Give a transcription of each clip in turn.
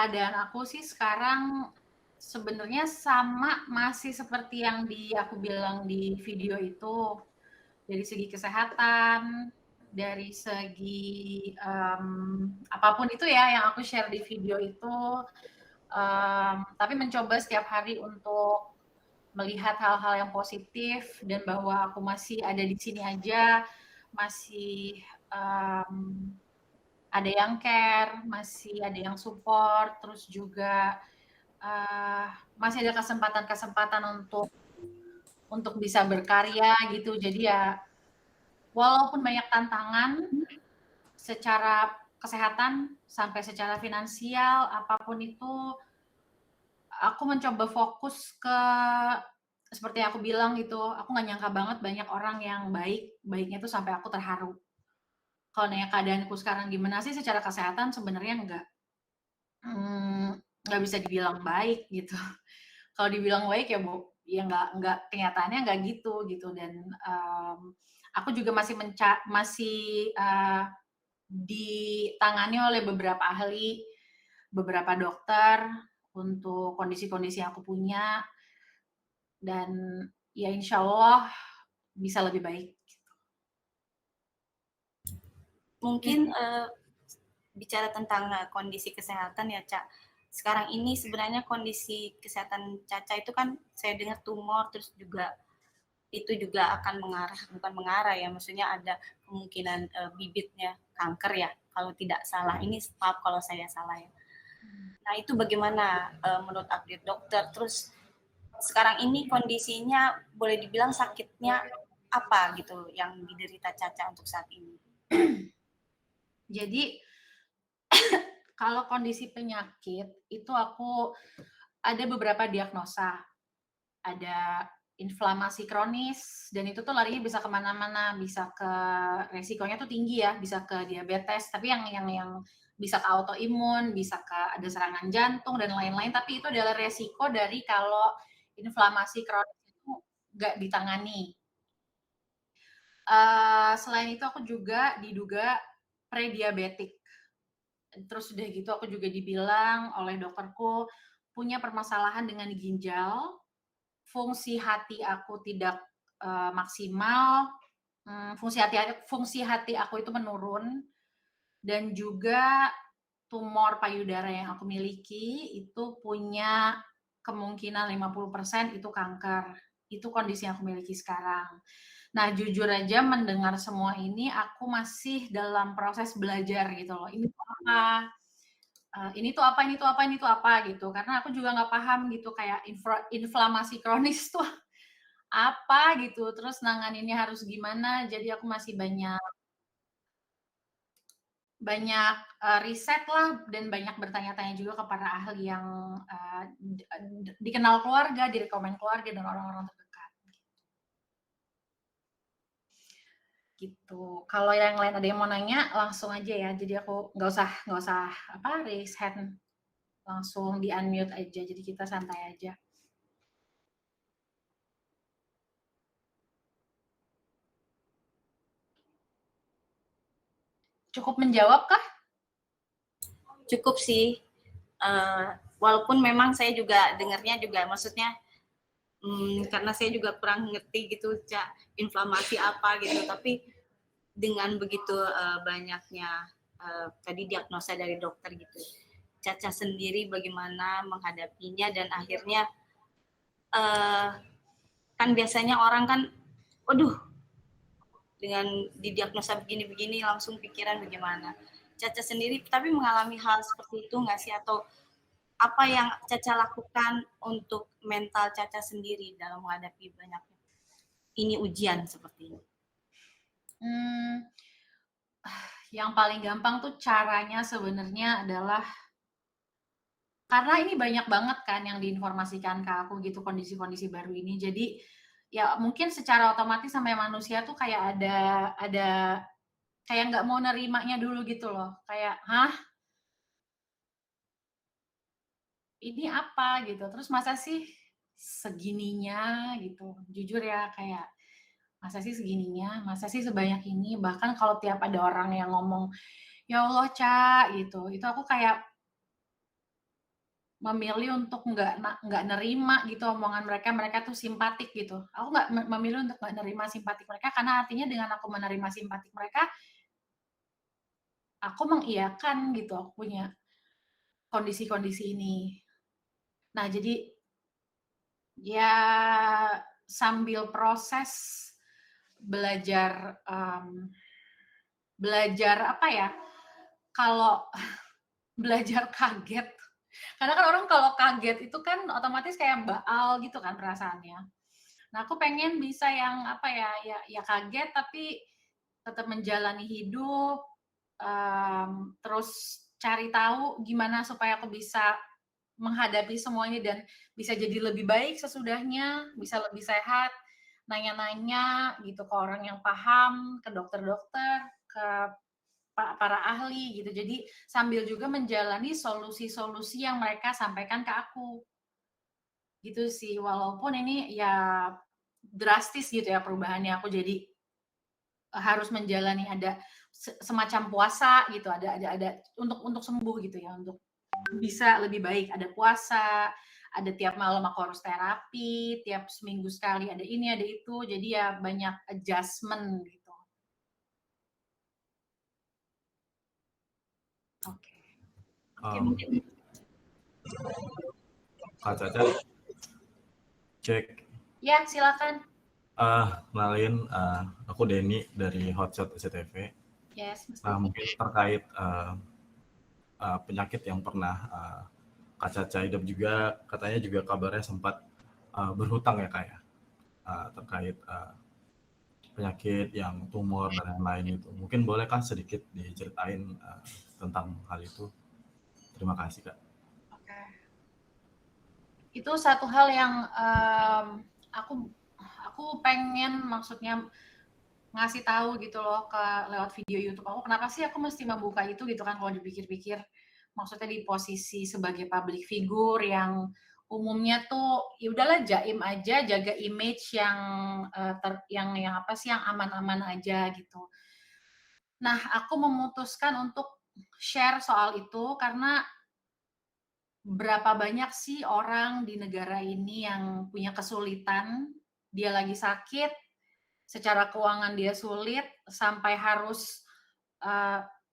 keadaan aku sih sekarang sebenarnya sama, masih seperti yang aku bilang di video itu. Dari segi kesehatan, dari segi apapun itu ya yang aku share di video itu, tapi mencoba setiap hari untuk melihat hal-hal yang positif dan bahwa aku masih ada di sini aja, masih ada yang care, masih ada yang support, terus juga masih ada kesempatan-kesempatan untuk bisa berkarya gitu. Jadi ya walaupun banyak tantangan secara kesehatan sampai secara finansial apapun itu, aku mencoba fokus ke seperti yang aku bilang gitu, aku nggak nyangka banget banyak orang yang baiknya tuh sampai aku terharu. Kalau nanya keadaanku sekarang gimana sih secara kesehatan sebenarnya nggak bisa dibilang baik gitu. Kalau dibilang baik ya ya nggak kenyataannya nggak gitu dan aku juga masih ditangani oleh beberapa ahli, beberapa dokter untuk kondisi-kondisi yang aku punya dan ya insya Allah bisa lebih baik. Mungkin bicara tentang kondisi kesehatan ya, Cak. Sekarang ini sebenarnya kondisi kesehatan Caca itu kan saya dengar tumor, terus juga itu juga akan bukan mengarah ya, maksudnya ada kemungkinan bibitnya kanker ya, kalau tidak salah. Ini maaf kalau saya salah ya. Nah itu bagaimana menurut update dokter? Terus sekarang ini kondisinya boleh dibilang sakitnya apa gitu yang diderita Caca untuk saat ini? Jadi kalau kondisi penyakit itu aku ada beberapa diagnosa, ada inflamasi kronis dan itu tuh larinya bisa kemana-mana, bisa ke resikonya tuh tinggi ya, bisa ke diabetes, tapi yang bisa ke autoimun, bisa ke ada serangan jantung dan lain-lain, tapi itu adalah resiko dari kalau inflamasi kronis itu nggak ditangani. Selain itu aku juga diduga prediabetik. Terus udah gitu aku juga dibilang oleh dokterku punya permasalahan dengan ginjal, fungsi hati aku tidak maksimal, fungsi hati aku itu menurun dan juga tumor payudara yang aku miliki itu punya kemungkinan 50% itu kanker. Itu kondisi yang aku miliki sekarang. Nah, jujur aja mendengar semua ini aku masih dalam proses belajar gitu loh. Ini tuh apa? Ini tuh apa, ini tuh apa, ini tuh apa gitu. Karena aku juga nggak paham gitu kayak inflamasi kronis tuh apa gitu. Terus nanganinnya harus gimana. Jadi aku masih banyak banyak riset lah dan banyak bertanya-tanya juga kepada ahli yang dikenal keluarga, direkomend keluarga dan orang-orang terdekat. Gitu. Kalau yang lain ada yang mau nanya langsung aja ya. Jadi aku nggak usah apa raise hand, langsung di unmute aja. Jadi kita santai aja. Cukup menjawab kah? Cukup sih. Walaupun memang saya juga dengarnya juga maksudnya karena saya juga kurang ngerti gitu Cak, inflamasi apa gitu, tapi dengan begitu banyaknya tadi diagnosa dari dokter gitu, Caca sendiri bagaimana menghadapinya dan akhirnya kan biasanya orang kan waduh dengan didiagnosa begini-begini langsung pikiran bagaimana. Caca sendiri tapi mengalami hal seperti itu nggak sih, atau apa yang Caca lakukan untuk mental Caca sendiri dalam menghadapi banyaknya ini ujian seperti ini? Yang paling gampang tuh caranya sebenarnya adalah karena ini banyak banget kan yang diinformasikan ke aku gitu kondisi-kondisi baru ini. Jadi ya mungkin secara otomatis sama manusia tuh kayak ada kayak nggak mau nerimanya dulu gitu loh. Kayak, hah? Ini apa gitu. Terus masa sih segininya gitu. Jujur ya kayak masa sih segininya, masa sih sebanyak ini. Bahkan kalau tiap ada orang yang ngomong, ya Allah Ca gitu. Itu aku kayak memilih untuk nggak nerima gitu omongan mereka, mereka tuh simpatik gitu. Aku nggak memilih untuk nggak nerima simpatik mereka, karena artinya dengan aku menerima simpatik mereka, aku mengiyakan gitu, aku punya kondisi-kondisi ini. Nah, jadi ya sambil proses belajar, belajar apa ya, kalau belajar kaget. Karena kan orang kalau kaget itu kan otomatis kayak baal gitu kan perasaannya. Nah, aku pengen bisa yang apa ya, ya kaget tapi tetap menjalani hidup, terus cari tahu gimana supaya aku bisa menghadapi semuanya dan bisa jadi lebih baik sesudahnya, bisa lebih sehat, nanya-nanya gitu ke orang yang paham, ke dokter-dokter, ke para ahli gitu. Jadi sambil juga menjalani solusi-solusi yang mereka sampaikan ke aku. Gitu sih, walaupun ini ya drastis gitu ya perubahannya, aku jadi harus menjalani ada semacam puasa gitu, ada untuk sembuh gitu ya, untuk bisa lebih baik. Ada puasa, ada tiap malam aku harus terapi, tiap seminggu sekali ada ini, ada itu, jadi ya banyak adjustment gitu. Oke. Oke, mungkin Kak Caca, cek. ya silakan. Kenalin, aku Denny dari Hotshot SCTV. Yes, Nah, mungkin terkait penyakit yang pernah Kak Caca hidup juga, katanya juga kabarnya sempat berhutang ya Kak ya, terkait penyakit yang tumor dan lain-lain itu. Mungkin boleh Kak sedikit diceritain tentang hal itu? Terima kasih Kak. Oke. Itu satu hal yang aku pengen maksudnya ngasih tahu gitu loh lewat video YouTube aku, kenapa sih aku mesti membuka itu gitu kan kalau dipikir-pikir. Maksudnya di posisi sebagai public figure yang umumnya tuh ya udahlah jaim aja, jaga image yang yang apa sih yang aman-aman aja gitu. Nah, aku memutuskan untuk share soal itu karena berapa banyak sih orang di negara ini yang punya kesulitan, dia lagi sakit, secara keuangan dia sulit, sampai harus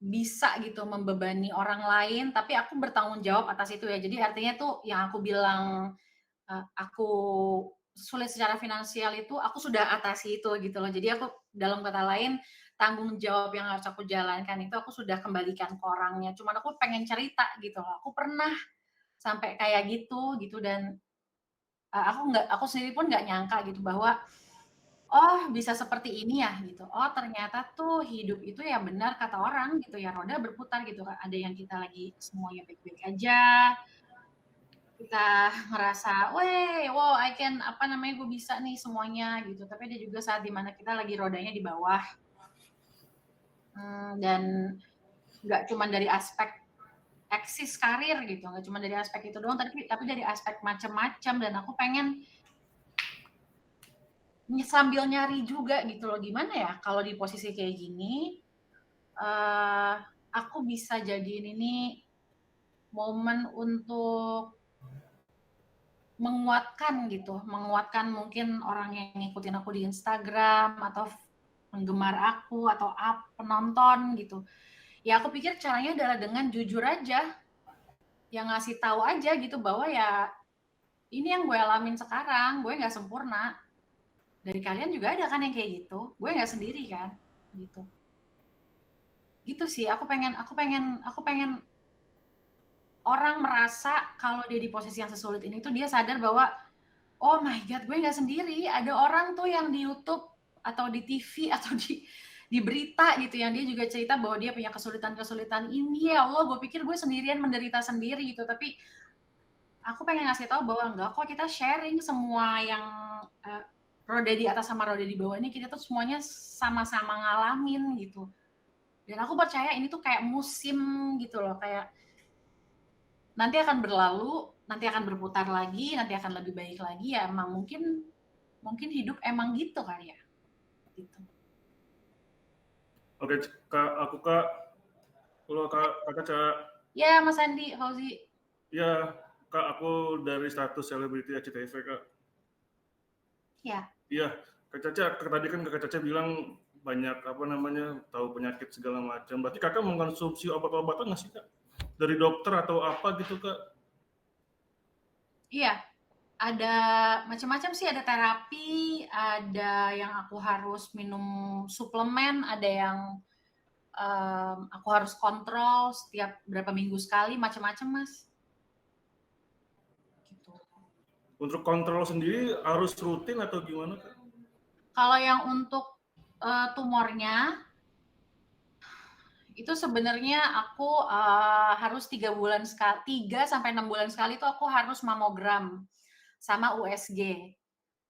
bisa gitu membebani orang lain, tapi aku bertanggung jawab atas itu ya. Jadi artinya tuh yang aku bilang aku sulit secara finansial itu, aku sudah atasi itu gitu loh. Jadi aku dalam kata lain, tanggung jawab yang harus aku jalankan itu aku sudah kembalikan ke orangnya. Cuman aku pengen cerita gitu loh. Aku pernah sampai kayak gitu dan aku sendiri pun nggak nyangka gitu bahwa oh bisa seperti ini ya gitu. Oh ternyata tuh hidup itu ya benar kata orang gitu ya, roda berputar gitu kan. Ada yang kita lagi semuanya baik-baik aja, kita ngerasa, weh, wow, I can apa namanya gue bisa nih semuanya gitu. Tapi ada juga saat dimana kita lagi rodanya di bawah. Dan nggak cuma dari aspek eksis karir gitu, nggak cuma dari aspek itu doang, tapi dari aspek macam-macam. Dan aku pengen sambil nyari juga gitu loh, gimana ya kalau di posisi kayak gini, aku bisa jadiin ini momen untuk menguatkan gitu, menguatkan mungkin orang yang ngikutin aku di Instagram atau penggemar aku atau penonton gitu. Ya aku pikir caranya adalah dengan jujur aja, yang ngasih tahu aja gitu bahwa ya ini yang gue alamin sekarang, gue nggak sempurna. Dari kalian juga ada kan yang kayak gitu, gue nggak sendiri kan, gitu. Gitu sih, aku pengen orang merasa kalau dia di posisi yang sesulit ini tuh dia sadar bahwa oh my god, gue nggak sendiri, ada orang tuh yang di YouTube atau di TV atau di berita gitu yang dia juga cerita bahwa dia punya kesulitan-kesulitan ini. Ya Allah, gue pikir gue sendirian menderita sendiri gitu, tapi aku pengen ngasih tahu bahwa enggak kok, kita sharing semua yang roda di atas sama roda di bawah ini, kita tuh semuanya sama-sama ngalamin gitu. Dan aku percaya ini tuh kayak musim gitu loh, kayak nanti akan berlalu, nanti akan berputar lagi, nanti akan lebih baik lagi. Ya emang mungkin hidup emang gitu kali ya. Gitu. Oke, Kak, aku Kak. Halo Kak Caca. Ya, Mas Andi, Fauzi. Ya, Kak, aku dari status selebriti SCTV, Kak. Ya. Iya, Kak Caca, tadi kan Kak Caca bilang banyak tahu penyakit segala macam. Berarti Kakak mengkonsumsi obat-obatan nggak sih, Kak? Dari dokter atau apa gitu, Kak? Iya, ada macam-macam sih, ada terapi, ada yang aku harus minum suplemen, ada yang aku harus kontrol setiap berapa minggu sekali, macam-macam, Mas. Gitu. Untuk kontrol sendiri harus rutin atau gimana, Kak? Kalau yang untuk tumornya, itu sebenarnya aku harus 3 sampai 6 bulan sekali itu aku harus mamogram sama USG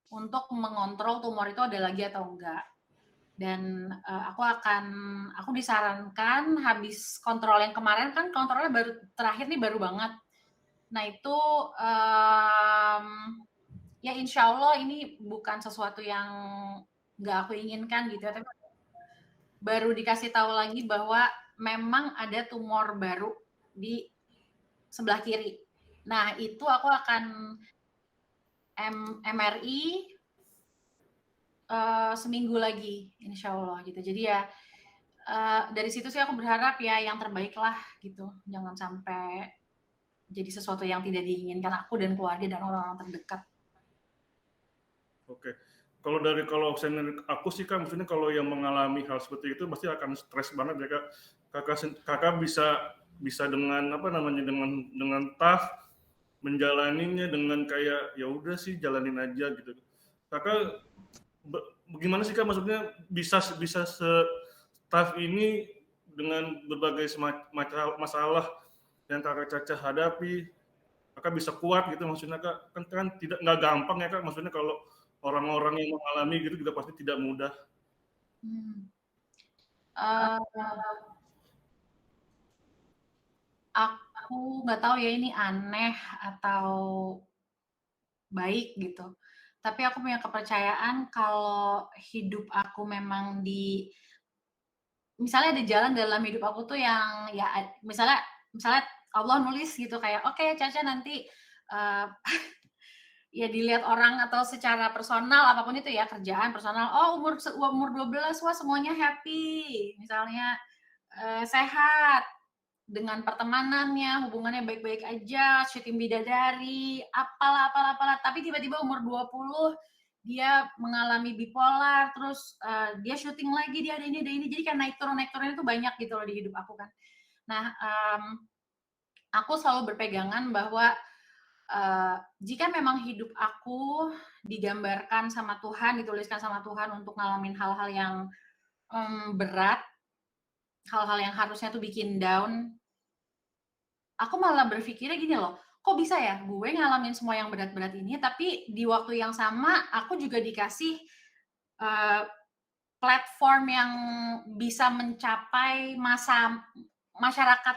untuk mengontrol tumor itu ada lagi atau enggak. Dan aku disarankan habis kontrol yang kemarin, kan kontrolnya terakhir nih baru banget. Nah itu ya insya Allah ini bukan sesuatu yang nggak aku inginkan gitu ya, tapi baru dikasih tahu lagi bahwa memang ada tumor baru di sebelah kiri. Nah itu aku akan MRI seminggu lagi insya Allah gitu. Jadi ya dari situ sih aku berharap ya yang terbaik lah gitu, jangan sampai jadi sesuatu yang tidak diinginkan aku dan keluarga dan orang-orang terdekat. Oke, kalau aku sih, Kak, maksudnya kalau yang mengalami hal seperti itu pasti akan stres banget ya, Kak. Kakak bisa dengan dengan tough menjalaninya dengan kayak ya udah sih jalanin aja gitu. Kakak bagaimana sih, Kak, maksudnya bisa se-tough ini dengan berbagai masalah yang Kakak Caca hadapi, Kakak bisa kuat gitu maksudnya, Kak. Kan nggak gampang ya, Kak, maksudnya kalau orang-orang yang mengalami gitu juga pasti tidak mudah. Aku nggak tahu ya ini aneh atau baik gitu. Tapi aku punya kepercayaan kalau hidup aku memang misalnya ada jalan dalam hidup aku tuh yang ya misalnya Allah nulis gitu kayak oke, Caca nanti ya dilihat orang atau secara personal apapun itu ya, kerjaan, personal, oh umur 12 wah semuanya happy, misalnya sehat, dengan pertemanannya, hubungannya baik-baik aja, syuting bidadari, apalah, tapi tiba-tiba umur 20 dia mengalami bipolar, terus dia syuting lagi, dia ada ini, jadi kan naik turun itu banyak gitu loh di hidup aku kan. Nah, aku selalu berpegangan bahwa jika memang hidup aku digambarkan sama Tuhan, dituliskan sama Tuhan untuk ngalamin hal-hal yang berat, hal-hal yang harusnya tuh bikin down, aku malah berpikirnya gini loh, kok bisa ya gue ngalamin semua yang berat-berat ini, tapi di waktu yang sama aku juga dikasih platform yang bisa mencapai masyarakat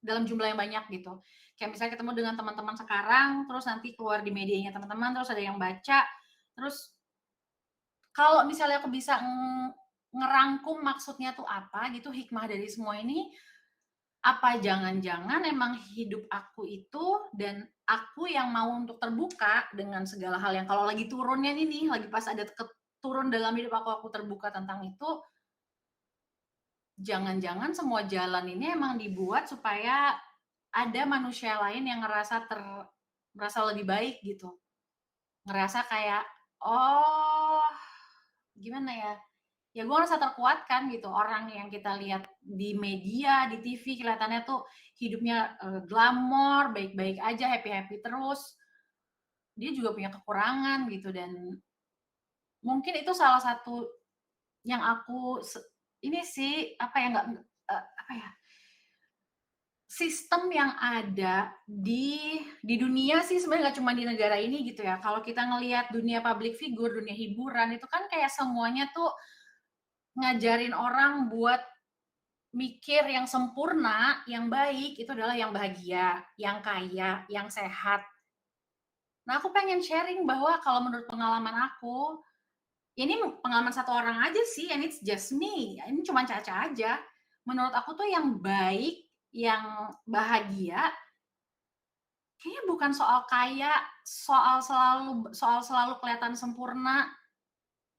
dalam jumlah yang banyak gitu. Kayak misalnya ketemu dengan teman-teman sekarang, terus nanti keluar di medianya teman-teman, terus ada yang baca, terus kalau misalnya aku bisa ngerangkum maksudnya tuh apa gitu, hikmah dari semua ini, apa jangan-jangan emang hidup aku itu dan aku yang mau untuk terbuka dengan segala hal yang kalau lagi turunnya ini, lagi pas ada turun dalam hidup aku terbuka tentang itu, jangan-jangan semua jalan ini emang dibuat supaya ada manusia lain yang merasa lebih baik gitu. Ngerasa kayak, oh gimana ya, ya gue ngerasa terkuatkan gitu. Orang yang kita lihat di media, di TV kelihatannya tuh hidupnya glamor, baik-baik aja, happy-happy terus. Dia juga punya kekurangan gitu, dan mungkin itu salah satu yang aku ini sih sistem yang ada di dunia sih sebenarnya nggak cuma di negara ini gitu ya. Kalau kita ngelihat dunia public figure, dunia hiburan itu kan kayak semuanya tuh ngajarin orang buat mikir yang sempurna, yang baik itu adalah yang bahagia, yang kaya, yang sehat. Nah, aku pengen sharing bahwa kalau menurut pengalaman aku, ini pengalaman satu orang aja sih, and it's just me. Ini cuma Caca aja. Menurut aku tuh yang baik, yang bahagia, kayaknya bukan soal kaya, soal selalu kelihatan sempurna.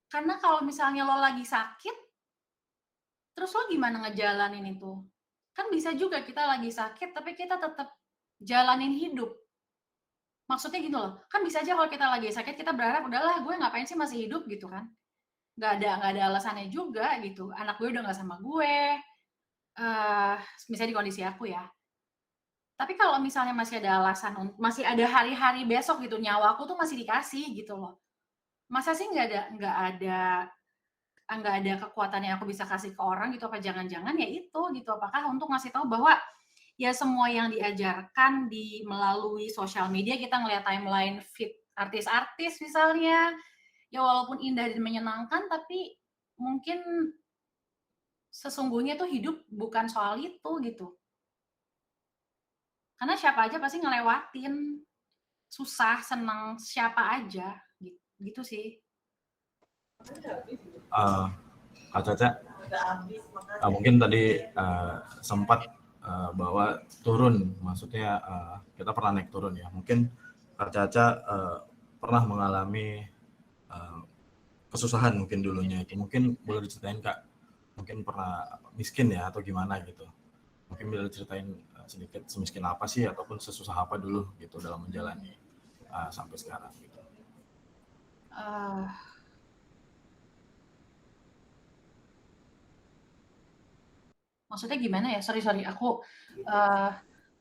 Karena kalau misalnya lo lagi sakit, terus lo gimana ngejalanin itu? Kan bisa juga kita lagi sakit, tapi kita tetap jalanin hidup. Maksudnya gitu loh, kan bisa aja kalau kita lagi sakit, kita berharap, udahlah gue ngapain sih masih hidup gitu kan. Nggak ada alasannya juga gitu. Anak gue udah nggak sama gue, misalnya di kondisi aku ya. Tapi kalau misalnya masih ada alasan, masih ada hari-hari besok gitu, nyawaku tuh masih dikasih gitu loh. Masa sih nggak ada kekuatan yang aku bisa kasih ke orang gitu, apa jangan-jangan ya itu gitu, apakah untuk ngasih tahu bahwa ya semua yang diajarkan melalui sosial media, kita ngeliat timeline feed artis-artis misalnya, ya walaupun indah dan menyenangkan, tapi mungkin sesungguhnya tuh hidup bukan soal itu gitu. Karena siapa aja pasti ngelewatin susah, senang, siapa aja gitu sih. Kak Caca, mungkin tadi sempat bahwa turun, maksudnya kita pernah naik turun ya. Mungkin Kak Caca pernah mengalami kesusahan mungkin dulunya itu. Mungkin boleh diceritain Kak, mungkin pernah miskin ya atau gimana gitu. Mungkin boleh diceritain sedikit semiskin apa sih ataupun sesusah apa dulu gitu dalam menjalani sampai sekarang gitu. Maksudnya gimana ya? Sorry, aku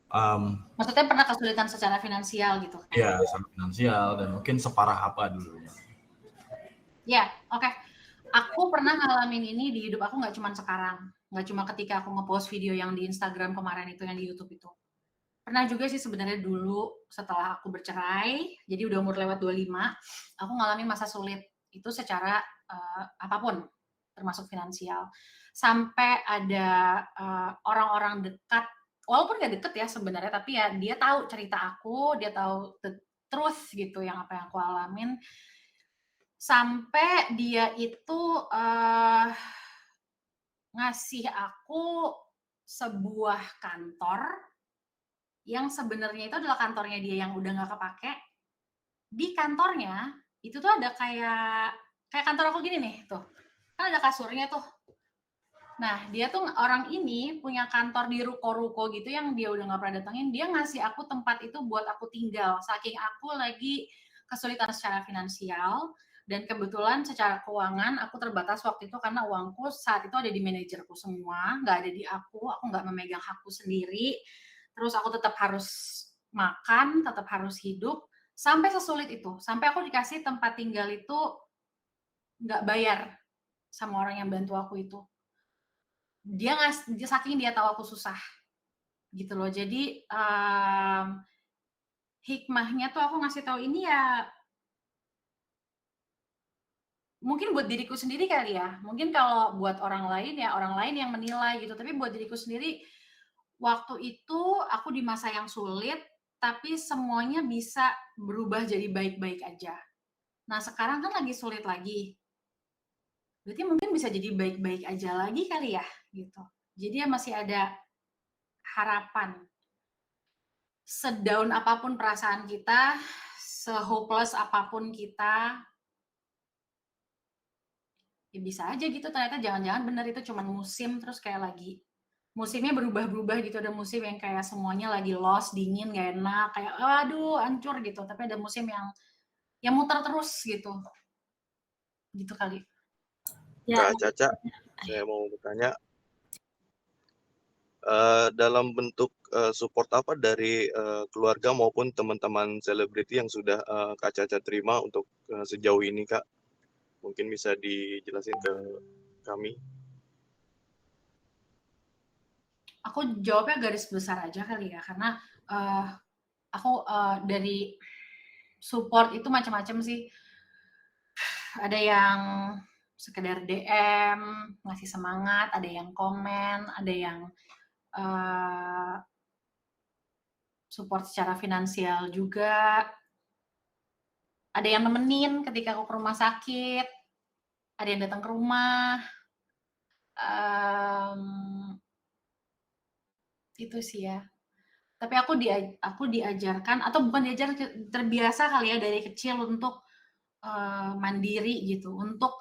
Um, maksudnya pernah kesulitan secara finansial gitu kan? Iya, secara finansial dan mungkin separah apa dulunya. Ya, oke. Aku pernah ngalamin ini di hidup aku, nggak cuma sekarang. Nggak cuma ketika aku nge-post video yang di Instagram kemarin itu, yang di YouTube itu. Pernah juga sih sebenarnya dulu setelah aku bercerai, jadi udah umur lewat 25, aku ngalamin masa sulit itu secara apapun, termasuk finansial. Sampai ada orang-orang dekat, walaupun nggak deket ya sebenarnya, tapi ya dia tahu cerita aku, dia tahu the truth gitu, yang apa yang aku alamin. Sampai dia itu ngasih aku sebuah kantor yang sebenarnya itu adalah kantornya dia yang udah nggak kepake. Di kantornya itu tuh ada kayak kantor aku gini nih tuh, kan ada kasurnya tuh. Nah, dia tuh orang ini punya kantor di ruko-ruko gitu yang dia udah nggak pernah datengin. Dia ngasih aku tempat itu buat aku tinggal, saking aku lagi kesulitan secara finansial. Dan kebetulan secara keuangan aku terbatas waktu itu karena uangku saat itu ada di manajerku semua, nggak ada di aku nggak memegang hakku sendiri. Terus aku tetap harus makan, tetap harus hidup, sampai sesulit itu. Sampai aku dikasih tempat tinggal itu nggak bayar sama orang yang bantu aku itu. Dia saking dia tahu aku susah gitu loh. Jadi hikmahnya tuh aku ngasih tahu ini ya mungkin buat diriku sendiri kali ya. Mungkin kalau buat orang lain ya orang lain yang menilai gitu, tapi buat diriku sendiri waktu itu aku di masa yang sulit, tapi semuanya bisa berubah jadi baik-baik aja. Nah, sekarang kan lagi sulit lagi. Berarti mungkin bisa jadi baik-baik aja lagi kali ya gitu. Jadi ya masih ada harapan. Sedown apapun perasaan kita, se-hopeless apapun kita, ya bisa aja gitu ternyata jangan-jangan benar itu cuma musim, terus kayak lagi musimnya berubah-berubah gitu. Ada musim yang kayak semuanya lagi lost, dingin, gak enak, kayak aduh hancur gitu. Tapi ada musim yang muter terus gitu. Gitu kali. Ya. Kak Caca, saya mau bertanya, dalam bentuk support apa dari keluarga maupun teman-teman selebriti yang sudah Kak Caca terima untuk sejauh ini, Kak? Mungkin bisa dijelasin ke kami. Aku jawabnya garis besar aja kali ya, karena aku dari support itu macam-macam sih. Ada yang sekedar DM, ngasih semangat, ada yang komen, ada yang support secara finansial juga. Ada yang nemenin ketika aku ke rumah sakit, ada yang datang ke rumah. Itu sih ya. Tapi aku diajarkan atau bukan diajar, terbiasa kali ya dari kecil untuk mandiri gitu. Untuk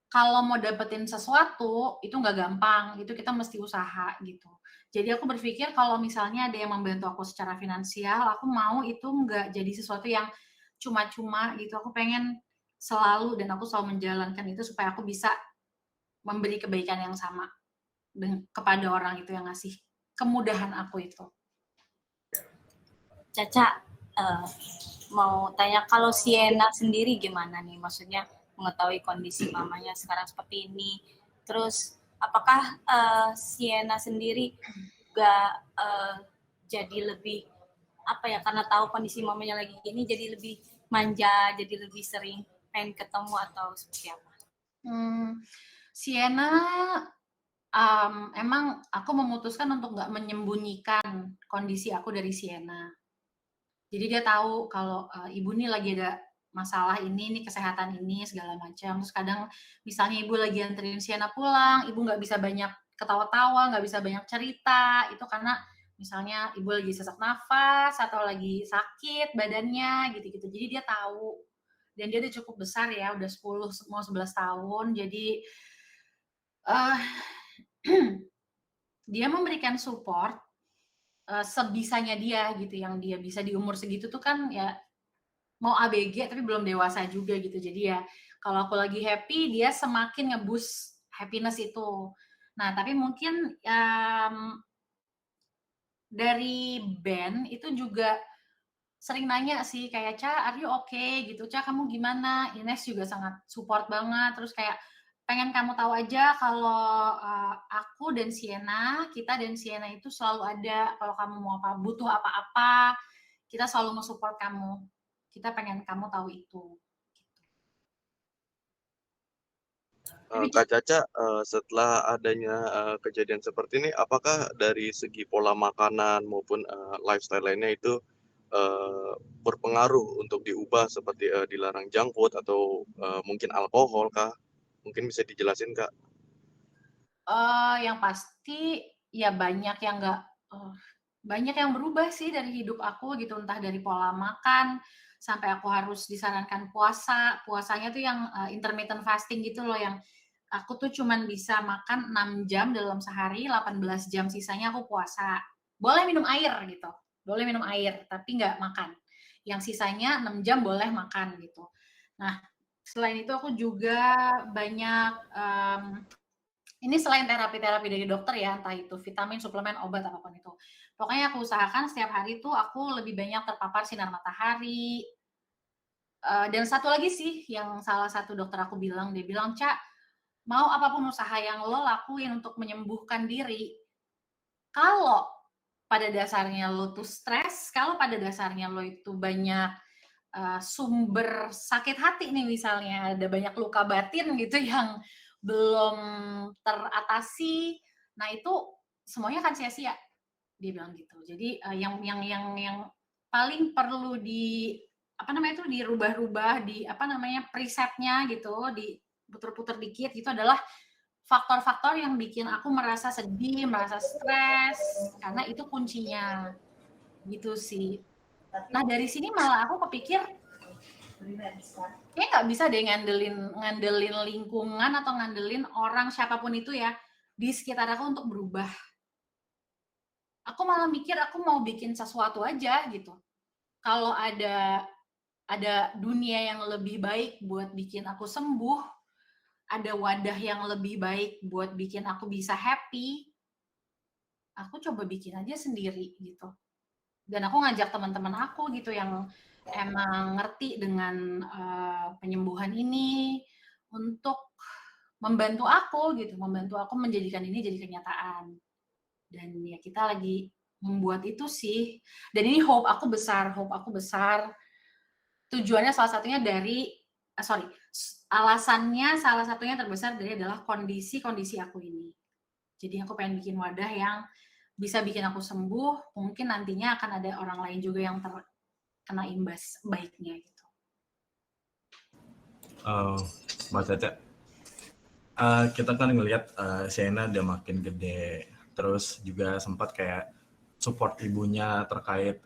kalau mau dapetin sesuatu itu nggak gampang, itu kita mesti usaha gitu. Jadi aku berpikir kalau misalnya ada yang membantu aku secara finansial, aku mau itu nggak jadi sesuatu yang cuma-cuma gitu. Aku pengen selalu dan aku selalu menjalankan itu supaya aku bisa memberi kebaikan yang sama kepada orang itu yang ngasih kemudahan aku itu. Caca, mau tanya kalau Siena sendiri gimana nih? Maksudnya mengetahui kondisi mamanya sekarang seperti ini. Terus apakah Siena sendiri juga jadi lebih apa ya, karena tahu kondisi mamanya lagi gini jadi lebih manja, jadi lebih sering pengen ketemu atau seperti apa? Siena emang aku memutuskan untuk nggak menyembunyikan kondisi aku dari Siena. Jadi dia tahu kalau ibu nih lagi ada masalah ini kesehatan ini segala macam. Terus kadang misalnya ibu lagi anterin Siena pulang, ibu nggak bisa banyak ketawa-tawa, nggak bisa banyak cerita, itu karena misalnya ibu lagi sesak nafas atau lagi sakit badannya gitu-gitu. Jadi dia tahu. Dan dia udah cukup besar ya, udah 10 mau 11 tahun. Jadi dia memberikan support sebisanya dia gitu, yang dia bisa di umur segitu tuh kan ya mau ABG tapi belum dewasa juga gitu. Jadi ya kalau aku lagi happy, dia semakin nge-boost happiness itu. Nah, tapi mungkin dari band itu juga sering nanya sih kayak, "Ca, are you okay?" gitu. "Ca, kamu gimana?" Ines juga sangat support banget. Terus kayak, "Pengen kamu tahu aja kalau aku dan Siena, kita dan Siena itu selalu ada. Kalau kamu mau apa, butuh apa-apa, kita selalu nge-support kamu. Kita pengen kamu tahu itu." Kak Caca, setelah adanya kejadian seperti ini, apakah dari segi pola makanan maupun lifestyle lainnya itu berpengaruh untuk diubah seperti dilarang junk food atau mungkin alkohol kah? Mungkin bisa dijelasin, Kak? Yang pasti ya banyak yang berubah sih dari hidup aku gitu, entah dari pola makan sampai aku harus disarankan puasanya tuh yang intermittent fasting gitu loh, yang aku tuh cuman bisa makan 6 jam dalam sehari, 18 jam sisanya aku puasa. Boleh minum air gitu, boleh minum air tapi nggak makan. Yang sisanya 6 jam boleh makan gitu. Nah, selain itu aku juga banyak ini selain terapi-terapi dari dokter ya, entah itu vitamin, suplemen, obat, apapun itu. Pokoknya aku usahakan setiap hari tuh aku lebih banyak terpapar sinar matahari. Dan satu lagi sih yang salah satu dokter aku bilang, dia bilang, "Ca, mau apapun usaha yang lo lakuin untuk menyembuhkan diri, kalau pada dasarnya lo tuh stres, kalau pada dasarnya lo itu banyak sumber sakit hati nih misalnya, ada banyak luka batin gitu yang belum teratasi, nah itu semuanya akan sia-sia," dia bilang gitu. Jadi yang paling perlu dirubah-rubah, presetnya gitu, diputer-puter dikit gitu adalah faktor-faktor yang bikin aku merasa sedih, merasa stres, karena itu kuncinya gitu sih. Nah dari sini malah aku kepikir kayak nggak bisa deh ngandelin lingkungan atau ngandelin orang siapapun itu ya di sekitar aku untuk berubah. Aku malah mikir aku mau bikin sesuatu aja gitu. Kalau ada dunia yang lebih baik buat bikin aku sembuh, ada wadah yang lebih baik buat bikin aku bisa happy, aku coba bikin aja sendiri gitu. Dan aku ngajak teman-teman aku gitu yang emang ngerti dengan penyembuhan ini untuk membantu aku gitu, membantu aku menjadikan ini jadi kenyataan. Dan ya kita lagi membuat itu sih. Dan ini hope aku besar. Tujuannya salah satunya alasannya salah satunya terbesar adalah kondisi aku ini. Jadi aku pengen bikin wadah yang bisa bikin aku sembuh, mungkin nantinya akan ada orang lain juga yang terkena imbas baiknya gitu. Mbak Caca, kita kan ngelihat Siena udah makin gede, terus juga sempat kayak support ibunya terkait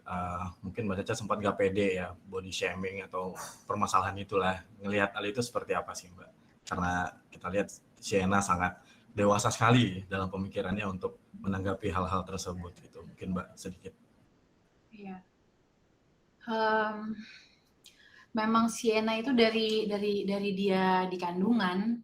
mungkin Mbak Caca sempat nggak pede ya, body shaming atau permasalahan itulah. Ngelihat hal itu seperti apa sih Mbak? Karena kita lihat Sienna sangat dewasa sekali dalam pemikirannya untuk menanggapi hal-hal tersebut gitu. Mungkin Mbak sedikit. Iya. Memang Sienna itu dari dia di kandungan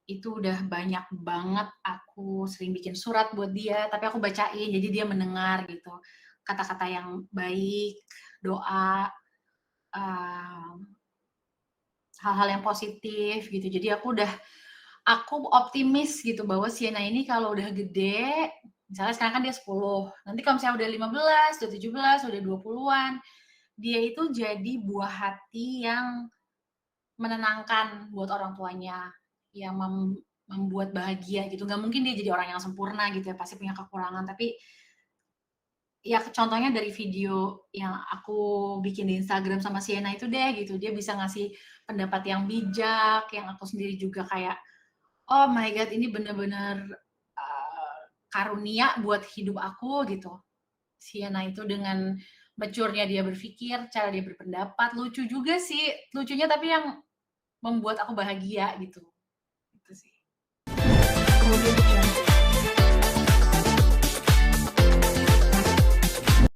itu udah banyak banget aku sering bikin surat buat dia, tapi aku bacain jadi dia mendengar gitu. Kata-kata yang baik, doa, hal-hal yang positif gitu. Jadi aku optimis gitu bahwa Sienna ini kalau udah gede, misalnya sekarang kan dia 10, nanti kalau misalnya udah 15, udah 17, udah 20-an, dia itu jadi buah hati yang menenangkan buat orang tuanya, yang membuat bahagia gitu. Nggak mungkin dia jadi orang yang sempurna gitu ya, pasti punya kekurangan, tapi ya contohnya dari video yang aku bikin di Instagram sama Sienna itu deh gitu, dia bisa ngasih pendapat yang bijak, yang aku sendiri juga kayak, oh my god ini bener-bener karunia buat hidup aku gitu. Sienna itu dengan mature-nya dia berpikir, cara dia berpendapat, lucu juga sih, lucunya tapi yang membuat aku bahagia gitu. Itu sih. Kemudian